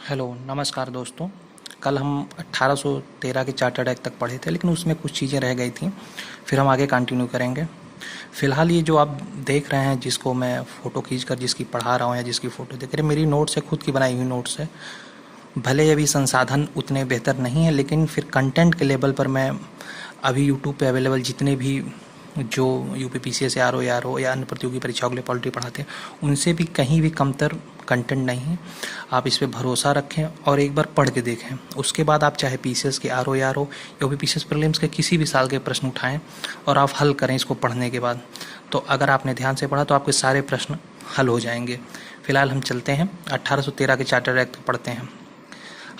Hello नमस्कार दोस्तों। कल हम 1813 के चार्टर्ड एक्ट तक पढ़े थे, लेकिन उसमें कुछ चीज़ें रह गई थी। फिर हम आगे कंटिन्यू करेंगे। फ़िलहाल ये जो आप देख रहे हैं, जिसको मैं फ़ोटो खींचकर जिसकी पढ़ा रहा हूँ या जिसकी फ़ोटो देख रहे हैं, मेरी नोट्स है, खुद की बनाई हुई नोट्स है। भले अभी संसाधन उतने बेहतर नहीं है, लेकिन फिर कंटेंट के लेवल पर मैं अभी यूट्यूब पे अवेलेबल जितने भी जो यूपीपीसीएस या आरओ या अन्य प्रतियोगी परीक्षाओं के लिए पॉलिटी पढ़ाते हैं, उनसे भी कहीं भी कमतर कंटेंट नहीं है। आप इस पे भरोसा रखें और एक बार पढ़ के देखें। उसके बाद आप चाहे पीसीएस के आरओ या यूपीपीसीएस प्रीलिम्स के किसी भी साल के प्रश्न उठाएं और आप हल करें इसको पढ़ने के बाद। तो अगर आपने ध्यान से पढ़ा तो आपके सारे प्रश्न हल हो जाएंगे। फिलहाल हम चलते हैं 1813 के चार्टर एक्ट पढ़ते हैं।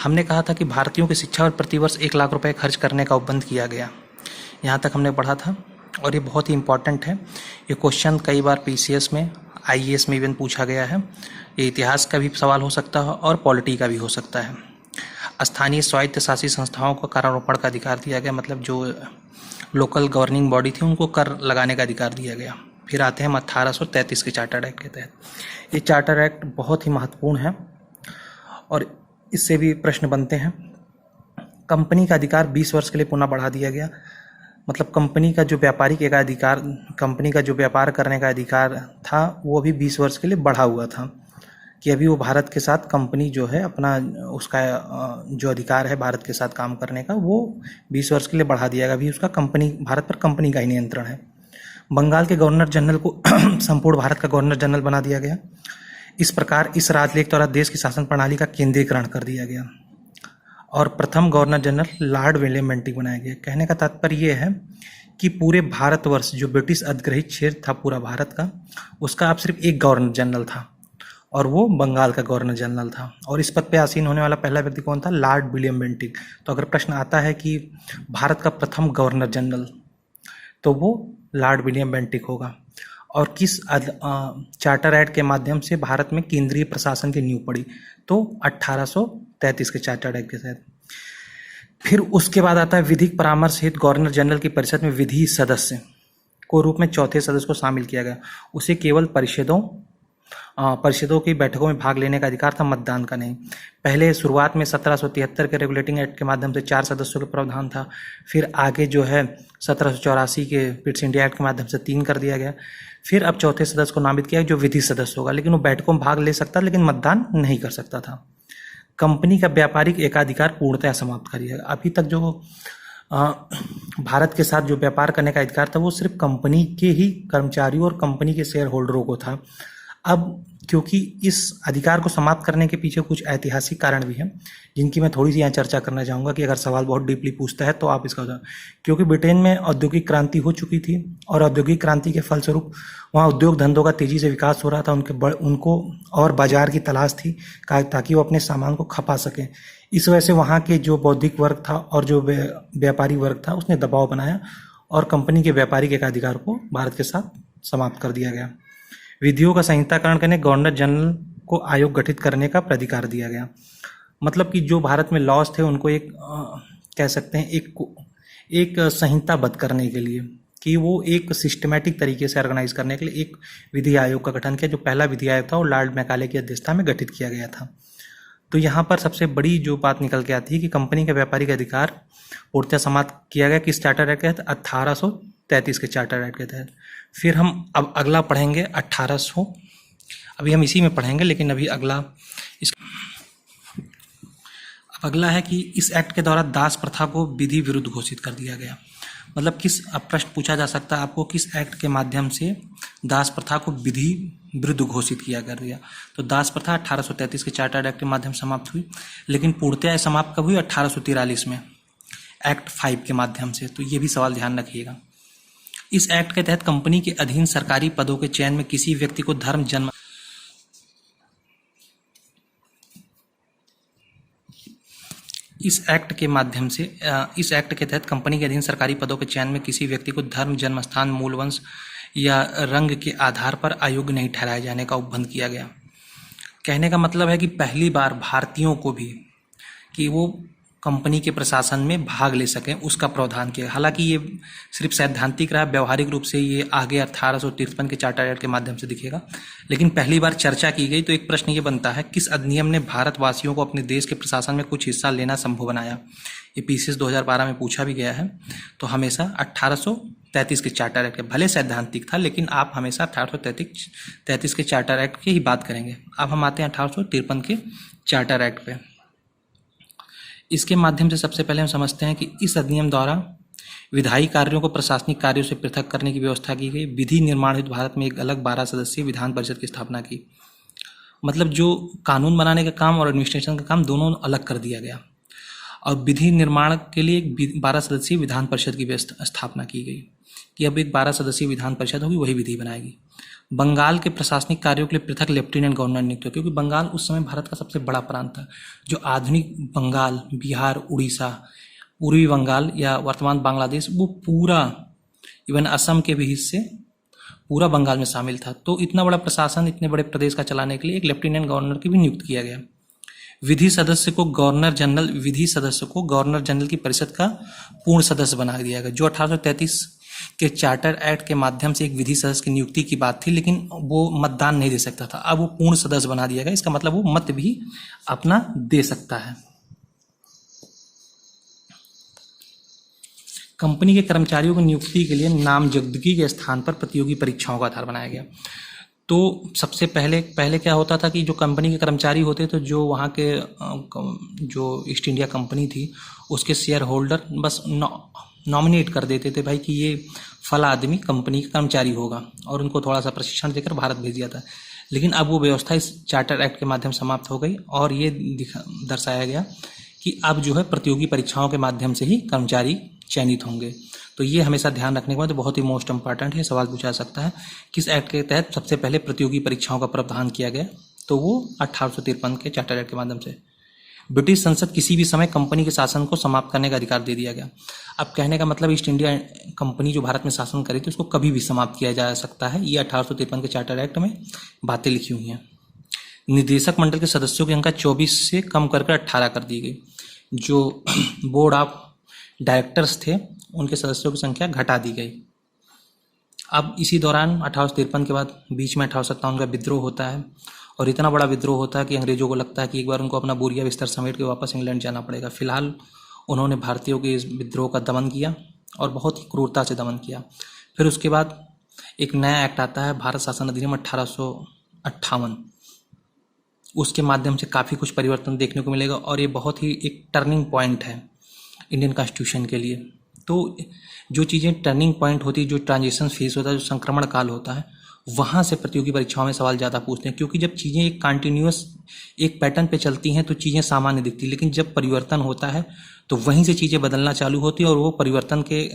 हमने कहा था कि भारतीयों की शिक्षा पर प्रतिवर्ष 1 लाख रुपए खर्च करने का उपबंध किया गया। यहाँ तक हमने पढ़ा था और ये बहुत ही इम्पॉर्टेंट है। ये क्वेश्चन कई बार पीसीएस में, आईएएस में इवन पूछा गया है। ये इतिहास का भी सवाल हो सकता है और पॉलिटी का भी हो सकता है। स्थानीय स्वायत्त शासी संस्थाओं को करारोपण का अधिकार दिया गया, मतलब जो लोकल गवर्निंग बॉडी थी उनको कर लगाने का अधिकार दिया गया। फिर आते हैं हम 1833 के चार्टर एक्ट के तहत। ये चार्टर एक्ट बहुत ही महत्वपूर्ण है और इससे भी प्रश्न बनते हैं। कंपनी का अधिकार 20 वर्ष के लिए पुनः बढ़ा दिया गया। मतलब कंपनी का जो व्यापारिक एकाधिकार, कंपनी का जो व्यापार करने का अधिकार था, वो अभी 20 वर्ष के लिए बढ़ा हुआ था कि अभी वो भारत के साथ कंपनी जो है अपना उसका जो अधिकार है भारत के साथ काम करने का, वो 20 वर्ष के लिए बढ़ा दिया गया। अभी उसका कंपनी, भारत पर कंपनी का ही नियंत्रण है। बंगाल के गवर्नर जनरल को संपूर्ण भारत का गवर्नर जनरल बना दिया गया। इस प्रकार इस राजलेख द्वारा देश की शासन प्रणाली का केंद्रीकरण कर दिया गया और प्रथम governor general Lord William Bentinck बनाया गया। कहने का तात्पर्य यह है कि पूरे भारतवर्ष जो ब्रिटिश अधिग्रहित क्षेत्र था पूरा भारत का, उसका अब सिर्फ एक गवर्नर जनरल था और वो बंगाल का गवर्नर जनरल था। और इस पद पे आसीन होने वाला पहला व्यक्ति कौन था? Lord William Bentinck. तो अगर प्रश्न आता है कि भारत का प्रथम गवर्नर जनरल, तो वो लॉर्ड विलियम बेंटिक होगा। और किस चार्टर एक्ट के माध्यम से भारत में केंद्रीय प्रशासन की नींव पड़ी? तो 1833 के चार्टर एक्ट के तहत। फिर उसके बाद आता है विधिक परामर्श हेतु गवर्नर जनरल की परिषद में विधि सदस्य को रूप में चौथे सदस्य को शामिल किया गया। उसे केवल परिषदों की बैठकों में भाग लेने का अधिकार था, मतदान का नहीं। पहले शुरुआत में 1773 के रेगुलेटिंग एक्ट के माध्यम से 4 सदस्यों का प्रावधान था। फिर आगे जो है 1784 के पिट्स इंडिया एक्ट के माध्यम से 3 कर दिया गया। फिर अब चौथे सदस्य को नामित किया जो विधि सदस्य होगा, लेकिन वो बैठकों में भाग ले सकता, लेकिन मतदान नहीं कर सकता था। कंपनी का व्यापारिक एकाधिकार पूर्णतः समाप्त कर दिया गया। अभी तक जो भारत के साथ जो व्यापार करने का अधिकार था, वो सिर्फ कंपनी के ही कर्मचारियों और कंपनी के शेयर होल्डरों को था। अब क्योंकि इस अधिकार को समाप्त करने के पीछे कुछ ऐतिहासिक कारण भी हैं, जिनकी मैं थोड़ी सी यहाँ चर्चा करना चाहूँगा कि अगर सवाल बहुत डीपली पूछता है तो आप इसका क्योंकि ब्रिटेन में औद्योगिक क्रांति हो चुकी थी और औद्योगिक क्रांति के फलस्वरूप वहाँ उद्योग धंधों का तेजी से विकास हो रहा था। उनको और बाजार की तलाश थी ताकि वो अपने सामान को खपा सकें। इस वजह से वहाँ के जो बौद्धिक वर्ग था और जो व्यापारी वर्ग था, उसने दबाव बनाया और कंपनी के व्यापारिक एकाधिकार को भारत के साथ समाप्त कर दिया गया। विधियों का संहिताकरण करने गवर्नर जनरल को आयोग गठित करने का प्राधिकार दिया गया। मतलब कि जो भारत में लॉज थे उनको एक कह सकते हैं एक संहिताबद्ध करने के लिए, कि वो एक सिस्टमैटिक तरीके से ऑर्गेनाइज करने के लिए एक विधि आयोग का गठन किया। जो पहला विधि आयोग था वो लॉर्ड मैकाले की अध्यक्षता में गठित किया गया था। तो यहाँ पर सबसे बड़ी जो बात निकल के आती है कि कंपनी का व्यापारिक अधिकार पूर्णतः समाप्त किया गया किस चार्टर एक्ट के तहत? 1833 के चार्टर एक्ट के तहत। फिर हम अब अगला पढ़ेंगे 1800, अभी हम इसी में पढ़ेंगे, लेकिन अभी अगला अगला है कि इस एक्ट के द्वारा दास प्रथा को विधि विरुद्ध घोषित कर दिया गया। मतलब किस, अब प्रश्न पूछा जा सकता है आपको, किस एक्ट के माध्यम से दास प्रथा को विधि विरुद्ध घोषित किया कर दिया? तो दास प्रथा 1833 के चार्टर एक्ट के माध्यम से समाप्त हुई, लेकिन पूर्णतः समाप्त कब हुई? 1843 में एक्ट 5 के माध्यम से। तो ये भी सवाल ध्यान रखिएगा। इस एक्ट के तहत कंपनी के अधीन सरकारी पदों के चयन में किसी व्यक्ति को धर्म, जन्म इस एक्ट के तहत कंपनी के अधीन सरकारी पदों के चयन में किसी व्यक्ति को धर्म, जन्म स्थान, मूल वंश या रंग के आधार पर अयोग्य नहीं ठहराए जाने का उपबंध किया गया। कहने का मतलब है कि पहली बार भारतीयों को भी, कि वो कंपनी के प्रशासन में भाग ले सकें उसका प्रावधान किया। हालांकि ये सिर्फ सैद्धांतिक रहा, व्यवहारिक रूप से ये आगे 1853 के चार्टर एक्ट के माध्यम से दिखेगा। लेकिन पहली बार चर्चा की गई तो एक प्रश्न ये बनता है, किस अधिनियम ने भारतवासियों को अपने देश के प्रशासन में कुछ हिस्सा लेना संभव बनाया? ये पीसीएस 2012 में पूछा भी गया है। तो हमेशा 1833 के चार्टर एक्ट, भले सैद्धांतिक था लेकिन आप हमेशा 1833 के चार्टर एक्ट की ही बात करेंगे। अब हम आते हैं 1853 के चार्टर एक्ट पे। इसके माध्यम से सबसे पहले हम समझते हैं कि इस अधिनियम द्वारा विधायी कार्यों को प्रशासनिक कार्यों से पृथक करने की व्यवस्था की गई। विधि निर्माण हेतु भारत में एक अलग 12 सदस्यीय विधान परिषद की स्थापना की। मतलब जो कानून बनाने का काम और एडमिनिस्ट्रेशन का काम दोनों अलग कर दिया गया, और विधि निर्माण के लिए एक 12 सदस्यीय विधान परिषद की स्थापना की गई कि अब एक 12 सदस्यीय विधान परिषद होगी, वही विधि बनाएगी। बंगाल के प्रशासनिक कार्यों के लिए पृथक लेफ्टिनेंट गवर्नर नियुक्त हुए, क्योंकि बंगाल उस समय भारत का सबसे बड़ा प्रांत था। जो आधुनिक बंगाल, बिहार, उड़ीसा, पूर्वी बंगाल या वर्तमान बांग्लादेश, वो पूरा, इवन असम के भी हिस्से पूरा बंगाल में शामिल था। तो इतना बड़ा प्रशासन, इतने बड़े प्रदेश का चलाने के लिए एक लेफ्टिनेंट गवर्नर की भी नियुक्त किया गया। विधि सदस्य को गवर्नर जनरल की परिषद का पूर्ण सदस्य बना दिया गया। जो 1833 के चार्टर एक्ट के माध्यम से एक विधि सदस्य की नियुक्ति की बात थी, लेकिन वो मतदान नहीं दे सकता था, अब वो पूर्ण सदस्य बना दिया गया। इसका मतलब वो मत भी अपना दे सकता है। कंपनी के कर्मचारियों की नियुक्ति के लिए नामजदगी के स्थान पर प्रतियोगी परीक्षाओं का आधार बनाया गया। तो सबसे पहले क्या होता था कि जो कंपनी के कर्मचारी होते तो जो वहाँ के जो ईस्ट इंडिया कंपनी थी उसके शेयर होल्डर बस नॉमिनेट कर देते थे भाई कि ये फला आदमी कंपनी का कर्मचारी होगा, और उनको थोड़ा सा प्रशिक्षण देकर भारत भेज दिया था। लेकिन अब वो व्यवस्था इस चार्टर एक्ट के माध्यम से समाप्त हो गई, और ये दर्शाया गया कि अब जो है प्रतियोगी परीक्षाओं के माध्यम से ही कर्मचारी चयनित होंगे। तो ये हमेशा ध्यान रखने के बाद बहुत ही मोस्ट इंपॉर्टेंट है, सवाल पूछा सकता है। किस एक्ट के तहत सबसे पहले प्रतियोगी परीक्षाओं का प्रावधान किया गया? तो वो 1853 के चार्टर एक्ट के माध्यम से। ब्रिटिश संसद किसी भी समय कंपनी के शासन को समाप्त करने का अधिकार दे दिया गया। अब कहने का मतलब ईस्ट इंडिया कंपनी जो भारत में शासन करी थी उसको कभी भी समाप्त किया जा सकता है। ये 1853 के चार्टर एक्ट में बातें लिखी हुई हैं। निदेशक मंडल के सदस्यों की संख्या 24 से कम करके 18 कर दी गई। जो बोर्ड ऑफ डायरेक्टर्स थे उनके सदस्यों की संख्या घटा दी गई। अब इसी दौरान 1853 के बाद बीच में 1857 का विद्रोह होता है, और इतना बड़ा विद्रोह होता है कि अंग्रेजों को लगता है कि एक बार उनको अपना बोरिया बिस्तर समेट के वापस इंग्लैंड जाना पड़ेगा। फिलहाल उन्होंने भारतीयों के इस विद्रोह का दमन किया, और बहुत ही क्रूरता से दमन किया। फिर उसके बाद एक नया एक्ट आता है, भारत शासन अधिनियम 1858। उसके माध्यम से काफ़ी कुछ परिवर्तन देखने को मिलेगा, और ये बहुत ही एक टर्निंग पॉइंट है इंडियन कॉन्स्टिट्यूशन के लिए। तो जो चीज़ें टर्निंग पॉइंट होती है, जो ट्रांजिशन फेज होता है, जो संक्रमण काल होता है, वहाँ से प्रतियोगी परीक्षाओं में सवाल ज़्यादा पूछते हैं, क्योंकि जब चीज़ें एक कंटिन्यूअस एक पैटर्न पे चलती हैं तो चीज़ें सामान्य दिखती, लेकिन जब परिवर्तन होता है तो वहीं से चीज़ें बदलना चालू होती है, और वो परिवर्तन के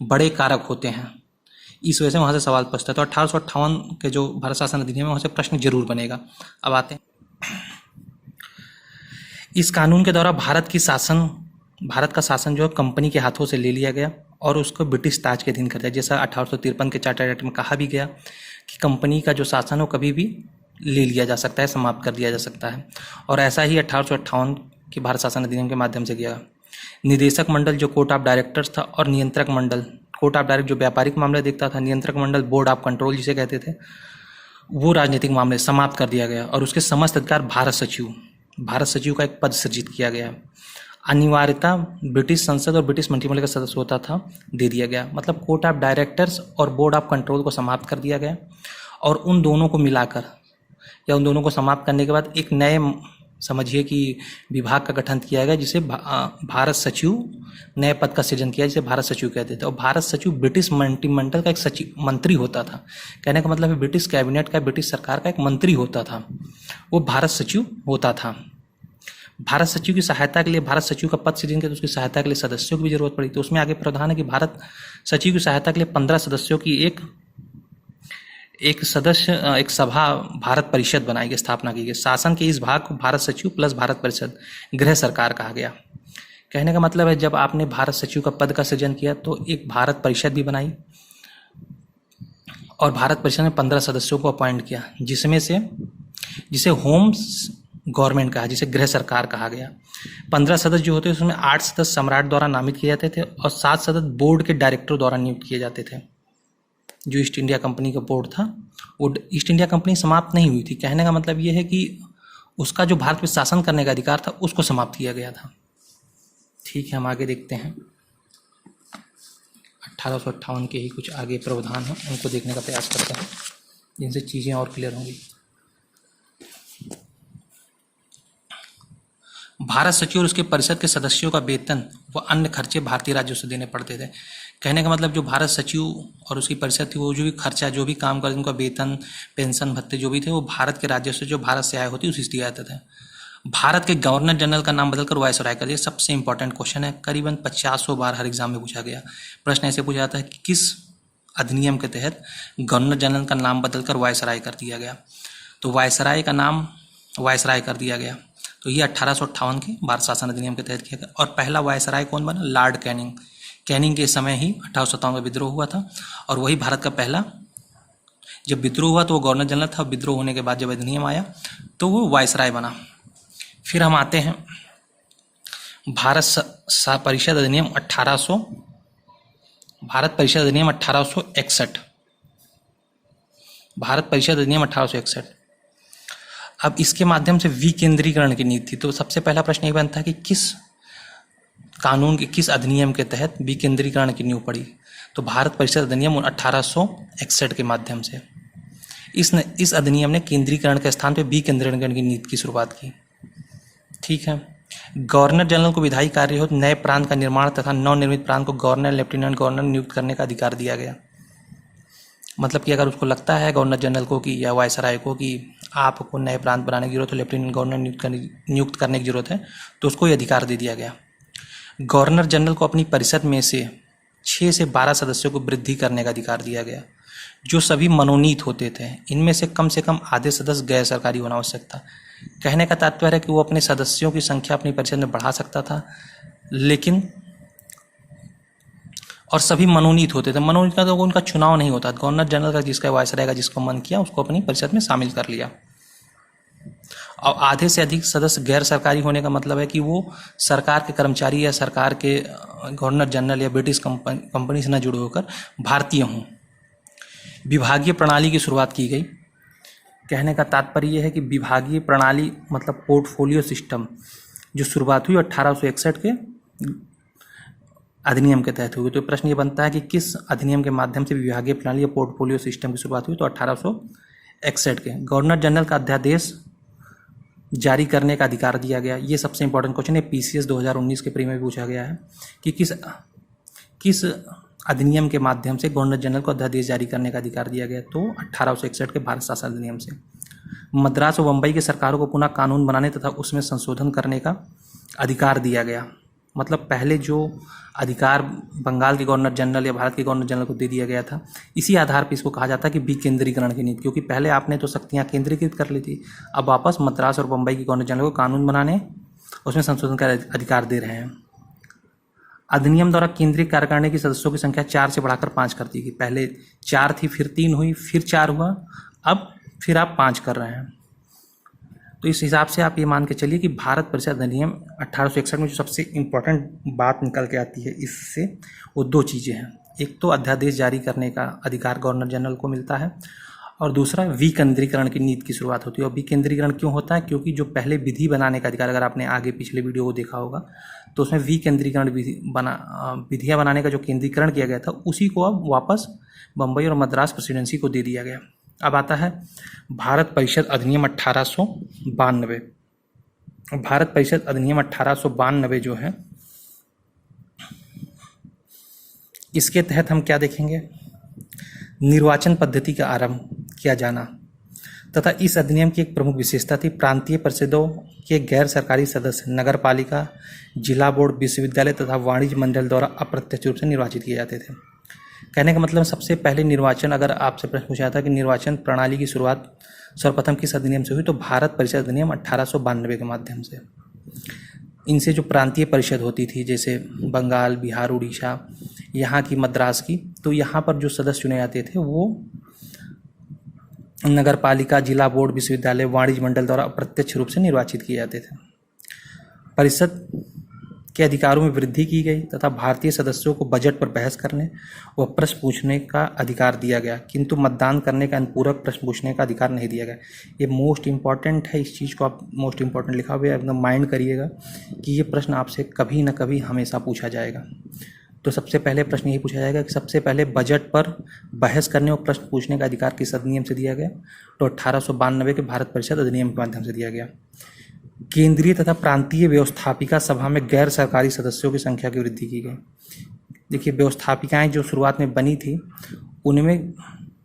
बड़े कारक होते हैं। इस वजह से वहाँ से सवाल पूछता है। तो 1858 के जो भारत शासन अधिनियम है वहाँ से प्रश्न जरूर बनेगा। अब आते हैं, इस कानून के द्वारा भारत का शासन जो है कंपनी के हाथों से ले लिया गया और उसको ब्रिटिश ताज के अधीन कर दिया। जैसा 1853 के चार्टर एक्ट में कहा भी गया कि कंपनी का जो शासन हो कभी भी ले लिया जा सकता है, समाप्त कर दिया जा सकता है, और ऐसा ही 1858 के भारत शासन अधिनियम के माध्यम से किया। निदेशक मंडल जो कोर्ट ऑफ डायरेक्टर्स था, और नियंत्रक मंडल, कोर्ट ऑफ डायरेक्टर जो व्यापारिक मामले देखता था, नियंत्रक मंडल बोर्ड ऑफ कंट्रोल जिसे कहते थे, वो राजनीतिक मामले समाप्त कर दिया गया, और उसके समस्त अधिकार भारत सचिव का एक पद सृजित किया गया। अनिवार्यता ब्रिटिश संसद और ब्रिटिश मंत्रिमंडल का सदस्य होता था दे दिया गया। मतलब कोर्ट ऑफ डायरेक्टर्स और बोर्ड ऑफ कंट्रोल को समाप्त कर दिया गया, और उन दोनों को मिलाकर या उन दोनों को समाप्त करने के बाद एक नए समझिए कि विभाग का गठन किया गया, जिसे भारत सचिव, नए पद का सृजन किया जिसे भारत सचिव कहते थे। और भारत सचिव ब्रिटिश मंत्रिमंडल का एक सचिव मंत्री होता था। कहने का मतलब है ब्रिटिश कैबिनेट का, ब्रिटिश सरकार का एक मंत्री होता था, वो भारत सचिव होता था। भारत सचिव की सहायता के लिए, भारत सचिव का पद सृजन किया तो उसकी सहायता के लिए सदस्यों की भी जरूरत पड़ी। तो उसमें आगे प्रावधान है कि भारत सचिव की सहायता के लिए 15 सदस्यों की एक सभा भारत परिषद बनाई गई, स्थापना की गई। शासन के इस भाग को भारत सचिव प्लस भारत परिषद, गृह सरकार कहा गया। कहने का मतलब है जब आपने भारत सचिव का पद का सृजन किया तो एक भारत परिषद भी बनाई, और भारत परिषद में 15 सदस्यों को अपॉइंट किया, जिसे होम गवर्नमेंट कहा, जिसे गृह सरकार कहा गया। 15 सदस्य जो होते हैं उसमें 8 सदस्य सम्राट द्वारा नामित किए जाते थे और 7 सदस्य बोर्ड के डायरेक्टर द्वारा नियुक्त किए जाते थे। जो ईस्ट इंडिया कंपनी का बोर्ड था, वो ईस्ट इंडिया कंपनी समाप्त नहीं हुई थी। कहने का मतलब ये है कि उसका जो भारत पे शासन करने का अधिकार था उसको समाप्त किया गया था। ठीक है, हम आगे देखते हैं। 1858 के ही कुछ आगे प्रावधान हैं, उनको देखने का प्रयास करते हैं, जिनसे चीज़ें और क्लियर होंगी। भारत सचिव और उसके परिषद के सदस्यों का वेतन व अन्य खर्चे भारतीय राज्यों से देने पड़ते थे। कहने का मतलब जो भारत सचिव और उसकी परिषद थी, वो जो भी खर्चा, जो भी काम करते, उनका वेतन, पेंशन, भत्ते जो भी थे, वो भारत के राज्यों से, जो भारत से आए होती, उसी से दिया जाता था। भारत के गवर्नर जनरल का नाम बदलकर वायसराय कर दिया। सबसे इंपॉर्टेंट क्वेश्चन है, करीबन 50 बार हर एग्जाम में पूछा गया। प्रश्न ऐसे पूछा जाता है कि किस अधिनियम के तहत गवर्नर जनरल का नाम बदलकर वायसराय कर दिया गया। तो वायसराय का नाम वायसराय कर दिया गया। तो ये 1858 के भारत शासन अधिनियम के तहत किया गया। और पहला वायसराय कौन बना? Lord Canning. कैनिंग के समय ही 1857 का विद्रोह हुआ था और वही भारत का पहला, जब विद्रोह हुआ तो वो गवर्नर जनरल था, विद्रोह होने के बाद जब अधिनियम आया तो वो वायसराय बना। फिर हम आते हैं परिषद अधिनियम 1861। भारत परिषद अधिनियम 1861। अब इसके माध्यम से विकेंद्रीकरण की नीति थी। तो सबसे पहला प्रश्न ये बनता है कि किस कानून के, किस अधिनियम के तहत विकेंद्रीकरण की नींव पड़ी? तो भारत परिषद अधिनियम 1861 के माध्यम से इस अधिनियम ने केंद्रीकरण के स्थान पर विकेंद्रीकरण की नीति की शुरुआत की। ठीक है। गवर्नर जनरल को विधायी कार्य हो, नए प्रांत का निर्माण तथा नवनिर्मित प्रांत को गवर्नर, लेफ्टिनेंट गवर्नर नियुक्त करने का अधिकार दिया गया। मतलब कि अगर उसको लगता है गवर्नर जनरल को कि या वायसराय को कि आपको नए प्रांत बनाने की जरूरत है, लेफ्टिनेंट गवर्नर नियुक्त करने की जरूरत है, तो उसको ये अधिकार दे दिया गया। गवर्नर जनरल को अपनी परिषद में से 6 से 12 सदस्यों को वृद्धि करने का अधिकार दिया गया, जो सभी मनोनीत होते थे। इनमें से कम आधे सदस्य गैर सरकारी होना आवश्यक था। कहने का तात्पर्य है कि वो अपने सदस्यों की संख्या अपनी परिषद में बढ़ा सकता था, लेकिन और सभी मनोनीत होते थे। मनोनीत का तो उनका चुनाव नहीं होता। गवर्नर जनरल का, जिसका वायसराय का जिसको मन किया, उसको अपनी परिषद में शामिल कर लिया। और आधे से अधिक सदस्य गैर सरकारी होने का मतलब है कि वो सरकार के कर्मचारी या सरकार के गवर्नर जनरल या ब्रिटिश कंपनी से न जुड़े होकर भारतीय हों। विभागीय प्रणाली की शुरुआत की गई। कहने का तात्पर्य यह है कि विभागीय प्रणाली मतलब पोर्टफोलियो सिस्टम, जो शुरुआत हुई 1861 के अधिनियम के तहत हुई। तो प्रश्न ये बनता है कि किस अधिनियम के माध्यम से विभागीय प्रणाली या पोर्टफोलियो सिस्टम की शुरुआत हुई? तो 1861 के। गवर्नर जनरल का अध्यादेश जारी करने का अधिकार दिया गया। ये सबसे इंपॉर्टेंट क्वेश्चन है, PCS 2019 के प्री में पूछा गया है कि किस अधिनियम के माध्यम से गवर्नर जनरल को अध्यादेश जारी करने का अधिकार दिया गया? तो 1861 के भारत शासन अधिनियम से। मद्रास और बम्बई की सरकारों को पुनः कानून बनाने तथा उसमें संशोधन करने का अधिकार दिया गया। मतलब पहले जो अधिकार बंगाल के गवर्नर जनरल या भारत के गवर्नर जनरल को दे दिया गया था, इसी आधार पर इसको कहा जाता है कि विकेंद्रीकरण की नीति, क्योंकि पहले आपने तो शक्तियाँ केंद्रीकृत कर ली थी, अब वापस मद्रास और बम्बई के गवर्नर जनरल को कानून बनाने, उसमें संशोधन का अधिकार दे रहे हैं। अधिनियम द्वारा केंद्रीय कार्यकारिणी की सदस्यों की संख्या 4 से बढ़ाकर 5 कर दी गई। पहले 4 थी, फिर 3 हुई, फिर 4 हुआ, अब फिर आप 5 कर रहे हैं। तो इस हिसाब से आप ये मान के चलिए कि भारत परिषद अधिनियम 1861 में जो सबसे इम्पोर्टेंट बात निकल के आती है इससे, वो 2 चीज़ें हैं। एक तो अध्यादेश जारी करने का अधिकार गवर्नर जनरल को मिलता है, और दूसरा विकेंद्रीकरण की नीति की शुरुआत होती है। और विकेंद्रीकरण क्यों होता है? क्योंकि जो पहले विधि बनाने का अधिकार, अगर आपने आगे पिछले वीडियो को देखा होगा, तो उसमें विकेंद्रीकरण विधियाँ बनाने का जो केंद्रीकरण किया गया था, उसी को अब वापस बम्बई और मद्रास प्रेसिडेंसी को दे दिया गया। अब आता है भारत परिषद अधिनियम 1892। भारत परिषद अधिनियम 1892 जो है, इसके तहत हम क्या देखेंगे? निर्वाचन पद्धति का आरंभ किया जाना तथा इस अधिनियम की एक प्रमुख विशेषता थी, प्रांतीय परिषदों के गैर सरकारी सदस्य नगर पालिका, जिला बोर्ड, विश्वविद्यालय तथा वाणिज्य मंडल द्वारा अप्रत्यक्ष रूप से निर्वाचित किए जाते थे। कहने का मतलब सबसे पहले निर्वाचन, अगर आपसे प्रश्न पूछा जाता है कि निर्वाचन प्रणाली की शुरुआत सर्वप्रथम किस अधिनियम से हुई, तो भारत परिषद अधिनियम 1892 के माध्यम से। इनसे जो प्रांतीय परिषद होती थी, जैसे बंगाल, बिहार, उड़ीसा, यहाँ की, मद्रास की, तो यहाँ पर जो सदस्य चुने जाते थे वो नगर पालिका, जिला बोर्ड, विश्वविद्यालय, वाणिज्य मंडल द्वारा अप्रत्यक्ष रूप से निर्वाचित किए जाते थे। परिषद के अधिकारों में वृद्धि की गई तथा भारतीय सदस्यों को बजट पर बहस करने व प्रश्न पूछने का अधिकार दिया गया, किंतु मतदान करने का अनुपूरक प्रश्न पूछने का अधिकार नहीं दिया गया। ये मोस्ट इंपॉर्टेंट है, इस चीज़ को आप मोस्ट इंपॉर्टेंट लिखा हुआ है, एकदम माइंड करिएगा कि ये प्रश्न आपसे कभी ना कभी हमेशा पूछा जाएगा। तो सबसे पहले प्रश्न यही पूछा जाएगा कि सबसे पहले बजट पर बहस करने और प्रश्न पूछने का अधिकार किस अधिनियम से दिया गया? तो 1892 के भारत परिषद अधिनियम के माध्यम से दिया गया। केंद्रीय तथा प्रांतीय व्यवस्थापिका सभा में गैर सरकारी सदस्यों की संख्या की वृद्धि की गई। देखिए, व्यवस्थापिकाएं जो शुरुआत में बनी थी उनमें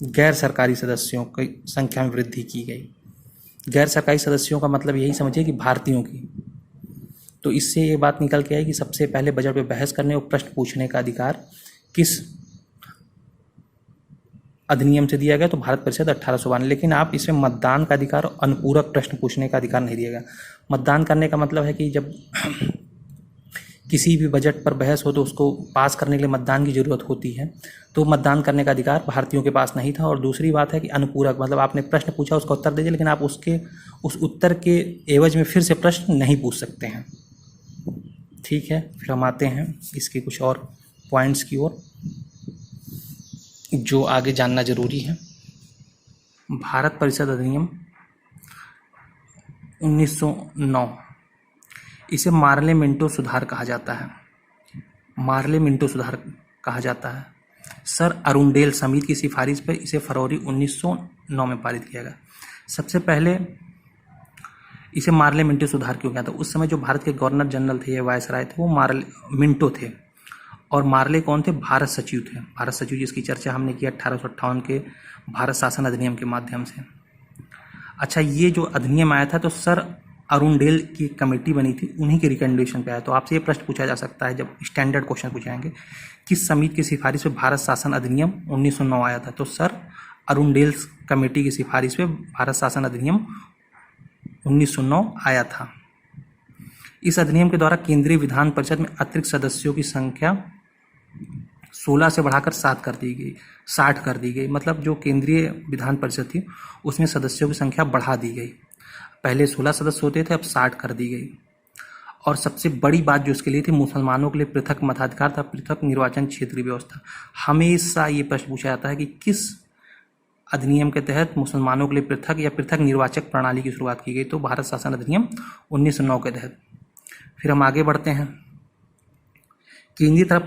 गैर सरकारी सदस्यों की संख्या में वृद्धि की गई। गैर सरकारी सदस्यों का मतलब यही समझिए कि भारतीयों की। तो इससे ये बात निकल के आई कि सबसे पहले बजट पे बहस करने और प्रश्न पूछने का अधिकार किस अधिनियम से दिया गया? तो भारत परिषद 1892। लेकिन आप इसमें मतदान का अधिकार और अनुपूरक प्रश्न पूछने का अधिकार नहीं दिया गया। मतदान करने का मतलब है कि जब किसी भी बजट पर बहस हो तो उसको पास करने के लिए मतदान की जरूरत होती है, तो मतदान करने का अधिकार भारतीयों के पास नहीं था। और दूसरी बात है कि अनुपूरक मतलब आपने प्रश्न पूछा, उसका उत्तर दीजिए, लेकिन आप उस उत्तर के एवज में फिर से प्रश्न नहीं पूछ सकते हैं। ठीक है, फिर हम आते हैं इसके कुछ और पॉइंट्स की ओर जो आगे जानना जरूरी है। भारत परिषद अधिनियम 1909, इसे मार्ले मिंटो सुधार कहा जाता है। मार्ले मिंटो सुधार कहा जाता है। सर अरुंडेल समिति की सिफारिश पर इसे फरवरी 1909 में पारित किया गया। सबसे पहले इसे मार्ले मिंटो सुधार क्यों किया था? उस समय जो भारत के गवर्नर जनरल थे या वायसराय थे वो मार्ले मिंटो थे, और मार्ले कौन थे? भारत सचिव थे। भारत सचिव जिसकी चर्चा हमने की 1858 के भारत शासन अधिनियम के माध्यम से। अच्छा, ये जो अधिनियम आया था तो सर अरुंडेल की कमेटी बनी थी, उन्हीं के रिकमेंडेशन पे आया। तो आपसे ये प्रश्न पूछा जा सकता है जब स्टैंडर्ड क्वेश्चन पूछे जाएंगे, किस समिति की सिफारिश पे भारत शासन अधिनियम 1909 आया था? तो सर अरुंडेल कमेटी की सिफारिश पे भारत शासन अधिनियम 1909 आया था। इस अधिनियम के द्वारा केंद्रीय विधान परिषद में अतिरिक्त सदस्यों की संख्या 16 से बढ़ाकर 60 कर दी गई। मतलब जो केंद्रीय विधान परिषद थी उसमें सदस्यों की संख्या बढ़ा दी गई। पहले 16 सदस्य होते थे, अब 60 कर दी गई। और सबसे बड़ी बात जो इसके लिए थी, मुसलमानों के लिए पृथक मताधिकार था, पृथक निर्वाचन क्षेत्रीय व्यवस्था। हमेशा ये प्रश्न पूछा जाता है कि किस अधिनियम के तहत मुसलमानों के लिए पृथक या पृथक निर्वाचक प्रणाली की शुरुआत की गई? तो भारत शासन अधिनियम 1909 के तहत। फिर हम आगे बढ़ते हैं। केंद्रीय तथा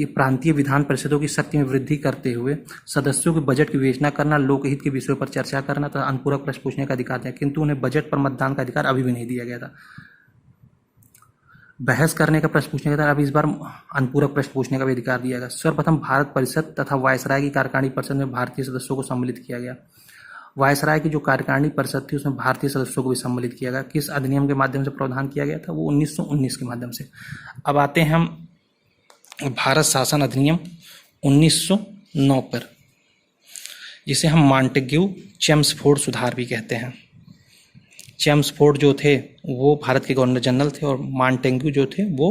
प्रांतीय विधान परिषदों की शक्ति में वृद्धि करते हुए सदस्यों के बजट की विवेचना करना, लोकहित के विषयों पर चर्चा करना तथा अनुपूरक प्रश्न पूछने का अधिकार दिया, किंतु उन्हें बजट पर मतदान का अधिकार अभी भी नहीं दिया गया था। बहस करने का प्रश्न पूछने का था, अब इस बार अनुपूरक प्रश्न पूछने का भी अधिकार दिया गया। सर्वप्रथम भारत परिषद तथा वायसराय की कार्यकारिणी परिषद में भारतीय सदस्यों को सम्मिलित किया गया। वायसराय की जो कार्यकारिणी परिषद थी उसमें भारतीय सदस्यों को भी सम्मिलित किया गया। किस अधिनियम के माध्यम से प्रावधान किया गया था? वो 1919 के माध्यम से। अब आते हैं हम भारत शासन अधिनियम 1909 पर, जिसे हम मॉन्टेग्यू चेम्सफोर्ड सुधार भी कहते हैं। चेम्सफोर्ड जो थे वो भारत के गवर्नर जनरल थे और मॉन्टेग्यू जो थे वो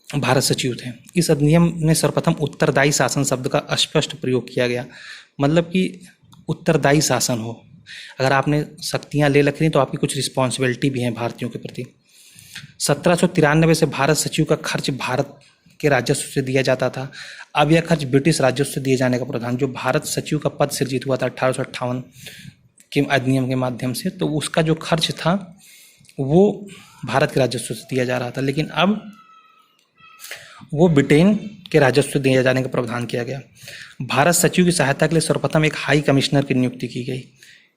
भारत सचिव थे। इस अधिनियम में सर्वप्रथम उत्तरदायी शासन शब्द का स्पष्ट प्रयोग किया गया। मतलब कि उत्तरदायी शासन हो, अगर आपने शक्तियाँ ले रखी तो आपकी कुछ रिस्पॉन्सिबिलिटी भी है भारतीयों के प्रति। 1793 से भारत सचिव का खर्च भारत के राजस्व से दिया जाता था। अब यह खर्च ब्रिटिश राजस्व से दिए जाने का प्रावधान, जो भारत सचिव का पद सृजित हुआ था 1858 के अधिनियम के माध्यम से, तो उसका जो खर्च था वो भारत के राजस्व से दिया जा रहा था, लेकिन अब वो ब्रिटेन के राजस्व से दिए जाने का प्रावधान किया गया। भारत सचिव की सहायता के लिए सर्वप्रथम एक हाई कमिश्नर की नियुक्ति की गई।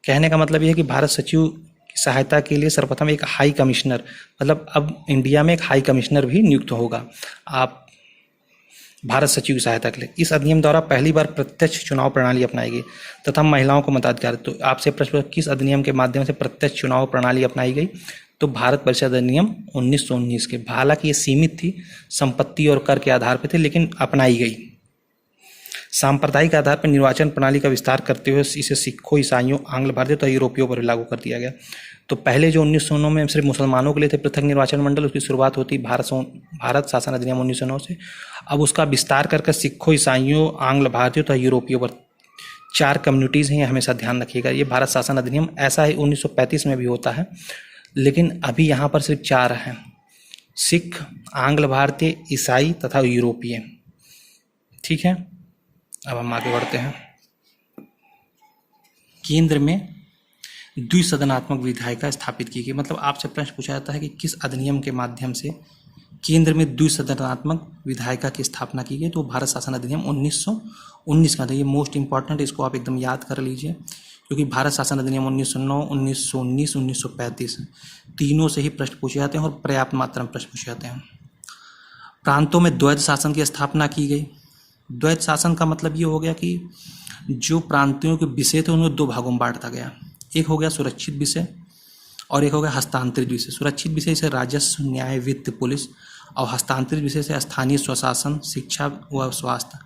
कहने का मतलब यह है कि भारत सचिव की सहायता के लिए सर्वप्रथम एक हाई कमिश्नर, मतलब अब इंडिया में एक हाई कमिश्नर भी नियुक्त होगा आप भारत सचिव की सहायता के लिए। इस अधिनियम द्वारा पहली बार प्रत्यक्ष चुनाव प्रणाली अपनाई गई तथा महिलाओं को मताधिकार। तो आपसे प्रश्न, किस अधिनियम के माध्यम से प्रत्यक्ष चुनाव प्रणाली अपनाई गई? तो भारत परिषद अधिनियम 1919 के। हालांकि ये सीमित थी, संपत्ति और कर के आधार पर थे, लेकिन अपनाई गई। सांप्रदायिक आधार पर निर्वाचन प्रणाली का विस्तार करते हुए इसे सिखों, ईसाइयों, आंग्ल भारतीयों तथा यूरोपियों पर लागू कर दिया गया। तो पहले जो 1909 में सिर्फ मुसलमानों के लिए थे पृथक निर्वाचन मंडल, उसकी शुरुआत होती भारत शासन अधिनियम 1909 से। अब उसका विस्तार करके सिखों, ईसाइयों, आंग्ल भारतीयों तथा यूरोपियों पर 4 कम्युनिटीज़ हैं, ये हमेशा ध्यान रखिएगा। ये भारत शासन अधिनियम ऐसा है 1935 में भी होता है, लेकिन अभी यहाँ पर सिर्फ 4 हैं: सिख, आंग्ल भारतीय, ईसाई तथा यूरोपीय। ठीक है, अब हम आगे बढ़ते हैं। केंद्र में द्विसदनात्मक विधायिका स्थापित की गई। मतलब आपसे प्रश्न पूछा जाता है कि किस अधिनियम के माध्यम से केंद्र में द्विसदनात्मक विधायिका की स्थापना की गई, तो भारत शासन अधिनियम 1919 का था। ये मोस्ट इंपॉर्टेंट, इसको आप एकदम याद कर लीजिए, क्योंकि भारत शासन अधिनियम 1909, 1919, 1935 तीनों से ही प्रश्न पूछे जाते हैं और पर्याप्त मात्रा में प्रश्न पूछे जाते हैं। प्रांतों में द्वैध शासन की स्थापना की गई। द्वैध शासन का मतलब ये हो गया कि जो प्रांतियों के विषय थे उनको 2 भागों में बांटा गया। एक हो गया सुरक्षित विषय और एक हो गया हस्तांतरित विषय। सुरक्षित विषय से राजस्व, न्याय, वित्त, पुलिस, और हस्तांतरित विषय से स्थानीय स्वशासन, शिक्षा व स्वास्थ्य।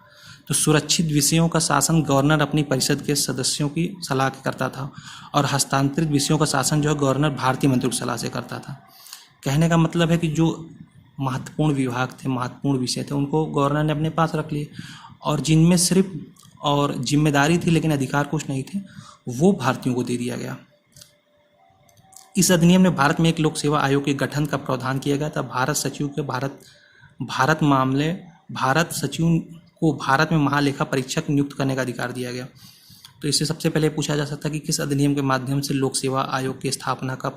तो सुरक्षित विषयों का शासन गवर्नर अपनी परिषद के सदस्यों की सलाह करता था, और हस्तांतरित विषयों का शासन जो है गवर्नर भारतीय मंत्रियों की सलाह से करता था। कहने का मतलब है कि जो महत्वपूर्ण विभाग थे, महत्वपूर्ण विषय थे, उनको गवर्नर ने अपने पास रख लिए, और जिनमें सिर्फ और जिम्मेदारी थी लेकिन अधिकार कुछ नहीं थे, वो भारतीयों को दे दिया गया। इस अधिनियम में भारत में एक लोक सेवा आयोग के गठन का प्रावधान किया गया था। भारत सचिव को भारत में महालेखा परीक्षक नियुक्त करने का अधिकार दिया गया। तो इससे सबसे पहले पूछा जा सकता है कि किस अधिनियम के माध्यम से लोक सेवा आयोग की स्थापना का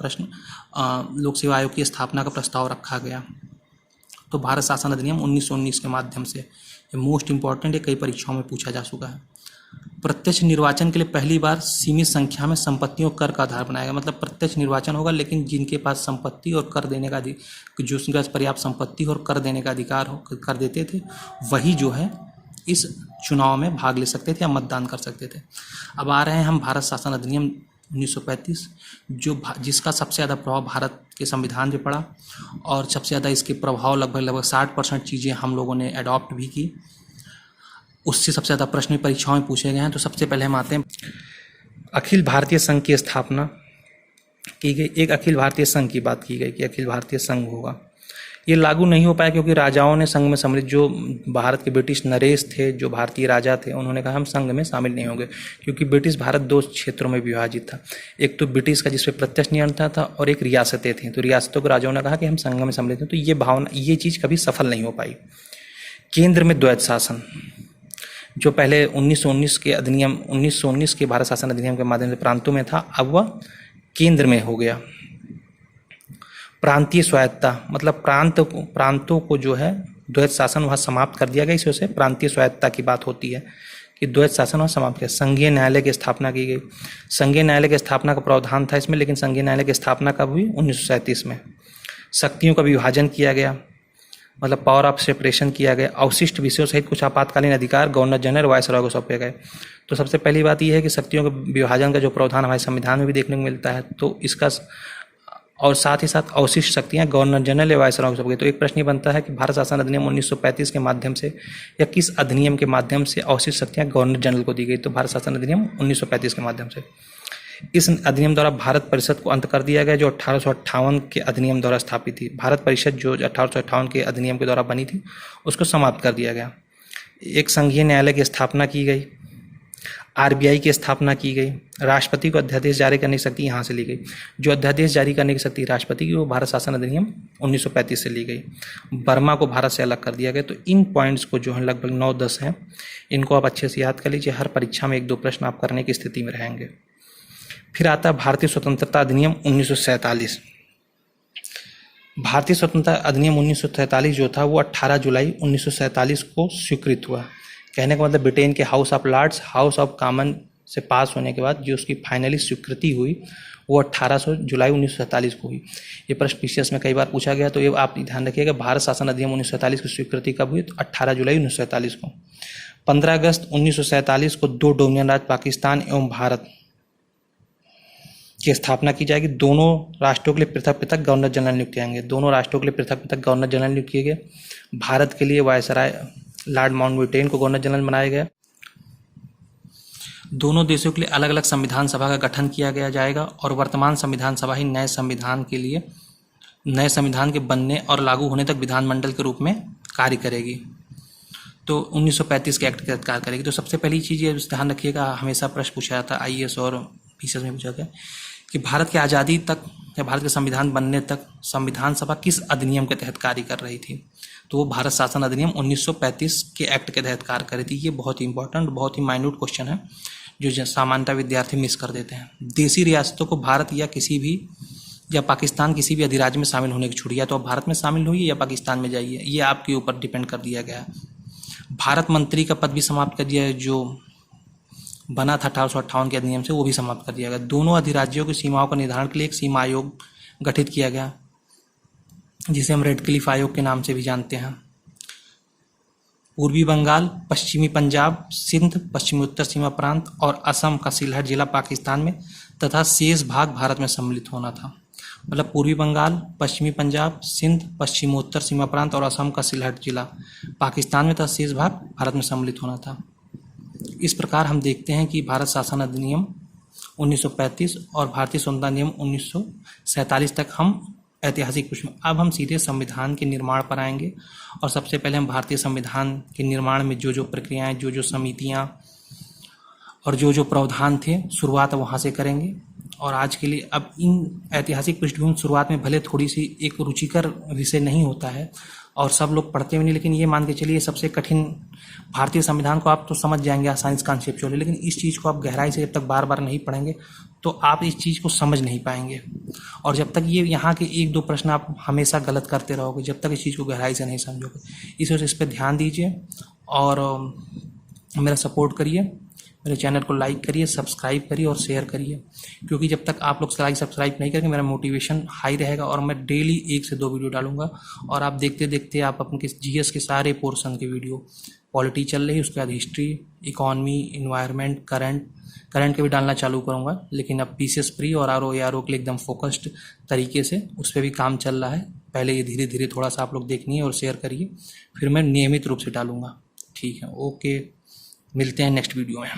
प्रस्ताव रखा गया। तो भारत शासन अधिनियम 1919 के माध्यम से। ये मोस्ट इंपॉर्टेंट है, कई परीक्षाओं में पूछा जा चुका है। प्रत्यक्ष निर्वाचन के लिए पहली बार सीमित संख्या में संपत्तियों कर का आधार बनाया गया। मतलब प्रत्यक्ष निर्वाचन होगा, लेकिन जिनके पास संपत्ति और कर देने का जो उनके पास पर्याप्त संपत्ति और कर देने का अधिकार कर देते थे, वही जो है इस चुनाव में भाग ले सकते थे या मतदान कर सकते थे। अब आ रहे हैं हम भारत शासन अधिनियम 1935, जिसका सबसे ज़्यादा प्रभाव भारत के संविधान पे पड़ा, और सबसे ज़्यादा इसके प्रभाव लगभग 60% चीज़ें हम लोगों ने अडॉप्ट भी की। उससे सबसे ज़्यादा प्रश्न परीक्षाओं में पूछे गए हैं। तो सबसे पहले हम आते हैं, अखिल भारतीय संघ की स्थापना की गई। एक अखिल भारतीय संघ की बात की गई कि अखिल भारतीय संघ होगा। ये लागू नहीं हो पाया क्योंकि राजाओं ने संघ में सम्मिलित, जो भारत के ब्रिटिश नरेश थे, जो भारतीय राजा थे, उन्होंने कहा हम संघ में शामिल नहीं होंगे, क्योंकि ब्रिटिश भारत 2 क्षेत्रों में विभाजित था। एक तो ब्रिटिश का जिस पे प्रत्यक्ष नियंत्रण था, और एक रियासतें थीं। तो रियासतों को राजाओं ने कहा कि हम संघ में सम्मिलित हैं। तो ये चीज़ कभी सफल नहीं हो पाई। केंद्र में द्वैध शासन, जो पहले 1919 के भारत शासन अधिनियम के माध्यम से प्रांतों में था, अब वह केंद्र में हो गया। प्रांतीय स्वायत्तता, मतलब प्रांतों को जो है द्वैध शासन वहाँ समाप्त कर दिया गया। इसी वजह से प्रांतीय स्वायत्तता की बात होती है कि द्वैध शासन वहाँ समाप्त किया। संघीय न्यायालय की स्थापना की गई। संघीय न्यायालय की स्थापना का प्रावधान था इसमें, लेकिन संघीय न्यायालय की स्थापना कब हुई? 1937 में। शक्तियों का विभाजन किया गया, मतलब पावर ऑफ सेपरेशन किया गया। अवशिष्ट विषयों सहित कुछ आपातकालीन अधिकार गवर्नर जनरल, वायसरॉय को सौंपे गए। तो सबसे पहली बात यह है कि शक्तियों के विभाजन का जो प्रावधान हमारे संविधान में भी देखने को मिलता है, तो इसका, और साथ ही साथ अवशिष्ट शक्तियां गवर्नर जनरल या वायसरॉय को सौंपी गई। तो एक प्रश्न ये बनता है कि भारत शासन अधिनियम 1935 के माध्यम से या किस अधिनियम के माध्यम से अवशिष्ट शक्तियां गवर्नर जनरल को दी गई? तो भारत शासन अधिनियम 1935 के माध्यम से। इस अधिनियम द्वारा भारत परिषद को अंत कर दिया गया, जो 1858 के अधिनियम द्वारा स्थापित थी। भारत परिषद जो 1858 के अधिनियम के द्वारा बनी थी, उसको समाप्त कर दिया गया। एक संघीय न्यायालय की स्थापना की गई। आरबीआई की स्थापना की गई। राष्ट्रपति को अध्यादेश जारी करने की शक्ति यहाँ से ली गई। जो अध्यादेश जारी करने की शक्ति राष्ट्रपति की, वो भारत शासन अधिनियम 1935 से ली गई। बर्मा को भारत से अलग कर दिया गया। तो इन पॉइंट्स को जो है लगभग 9-10 हैं, इनको आप अच्छे से याद कर लीजिए। हर परीक्षा में 1-2 प्रश्न आप करने की स्थिति में रहेंगे। फिर आता है भारतीय स्वतंत्रता अधिनियम 1947। भारतीय स्वतंत्रता अधिनियम 1947 जो था वो 18 जुलाई 1947 को स्वीकृत हुआ। कहने का मतलब ब्रिटेन के House of Lords, House of Common से पास होने के बाद जो उसकी फाइनली स्वीकृति हुई वो 18 जुलाई 1947 को हुई। ये प्रश्न पीसीएस में कई बार पूछा गया, तो ये आप ध्यान रखिएगा। भारत शासन अधिनियम 1947 की स्वीकृति कब हुई? तो 18 जुलाई 1947 को। 15 अगस्त 1947 को 2 डोमिनियन राज्य पाकिस्तान एवं भारत की स्थापना की जाएगी। दोनों राष्ट्रों के लिए पृथक पृथक गवर्नर जनरल नियुक्त किए दोनों राष्ट्रों के लिए पृथक पृथक गवर्नर जनरल नियुक्त किए गए। भारत के लिए वायसराय लॉर्ड माउंटबेटन को गवर्नर जनरल बनाया गया। दोनों देशों के लिए अलग अलग संविधान सभा का गठन किया गया जाएगा, और वर्तमान संविधान सभा ही नए संविधान के बनने और लागू होने तक विधानमंडल के रूप में कार्य करेगी। तो 1935 के एक्ट के तहत कार्य करेगी। तो सबसे पहली चीज़ ये ध्यान रखिएगा, हमेशा प्रश्न पूछा जाता है आईएएस और पीसीएस में पूछा गया कि भारत की आज़ादी तक या भारत के संविधान बनने तक संविधान सभा किस अधिनियम के तहत कार्य कर रही थी। तो वो भारत शासन अधिनियम 1935 के एक्ट के तहत कार्य कर रही थी। ये बहुत ही इंपॉर्टेंट, बहुत ही माइन्यूट क्वेश्चन है जो सामान्यतः विद्यार्थी मिस कर देते हैं। देशी रियासतों को भारत या किसी भी या पाकिस्तान किसी भी अधिराज्य में शामिल होने की छूट, या तो आप भारत में शामिल होइए या पाकिस्तान में जाइए, ये आपके ऊपर डिपेंड कर दिया गया है। भारत मंत्री का पद भी समाप्त कर दिया है, जो बना था 1858 के अधिनियम से, वो भी समाप्त कर दिया गया। दोनों अधिराज्यों की सीमाओं का निर्धारण के लिए एक सीमा आयोग गठित किया गया, जिसे हम रेड क्लिफ आयोग के नाम से भी जानते हैं। पूर्वी बंगाल, पश्चिमी पंजाब, सिंध, पश्चिमी उत्तर सीमा प्रांत और असम का सिलहट जिला पाकिस्तान में तथा शेष भाग भारत में सम्मिलित होना था। मतलब पूर्वी बंगाल, पश्चिमी पंजाब, सिंध, पश्चिमोत्तर सीमा प्रांत और असम का सिलहट जिला पाकिस्तान में तथा शेष भाग भारत में सम्मिलित होना था। इस प्रकार हम देखते हैं कि भारत शासन अधिनियम 1935 और भारतीय स्वतंत्रता अधिनियम 1947 तक हम ऐतिहासिक पृष्ठ में। अब हम सीधे संविधान के निर्माण पर आएंगे और सबसे पहले हम भारतीय संविधान के निर्माण में जो जो प्रक्रियाएं, जो जो समितियां और जो जो प्रावधान थे, शुरुआत वहाँ से करेंगे। और आज के लिए अब इन ऐतिहासिक पृष्ठभूमि शुरुआत में भले थोड़ी सी एक रुचिकर विषय नहीं होता है और सब लोग पढ़ते भी नहीं, लेकिन ये मान के चलिए सबसे कठिन भारतीय संविधान को आप तो समझ जाएंगे आसानी से कॉन्सेप्चुअली, लेकिन इस चीज़ को आप गहराई से जब तक बार बार नहीं पढ़ेंगे तो आप इस चीज़ को समझ नहीं पाएंगे। और जब तक ये यहाँ के एक दो प्रश्न आप हमेशा गलत करते रहोगे, जब तक इस चीज़ को गहराई से नहीं समझोगे। इस वजह से इस पर ध्यान दीजिए और मेरा सपोर्ट करिए, मेरे चैनल को लाइक करिए, सब्सक्राइब करिए और शेयर करिए, क्योंकि जब तक आप लोग सब्सक्राइब नहीं करेंगे मेरा मोटिवेशन हाई रहेगा और मैं डेली 1 से 2 वीडियो डालूंगा। और आप देखते देखते आप अपने जीएस के सारे पोर्शन के वीडियो, पॉलिटी चल रही है उसके बाद हिस्ट्री, इकोनॉमी, इन्वायरमेंट, करंट के भी डालना चालू करूँगा। लेकिन अब पीसीएस प्री और आरओ के लिए एकदम फोकस्ड तरीके से उस पर भी काम चल रहा है। पहले ये धीरे धीरे थोड़ा सा आप लोग देखनिए और शेयर करिए, फिर मैं नियमित रूप से डालूंगा। ठीक है, ओके, मिलते हैं नेक्स्ट वीडियो में।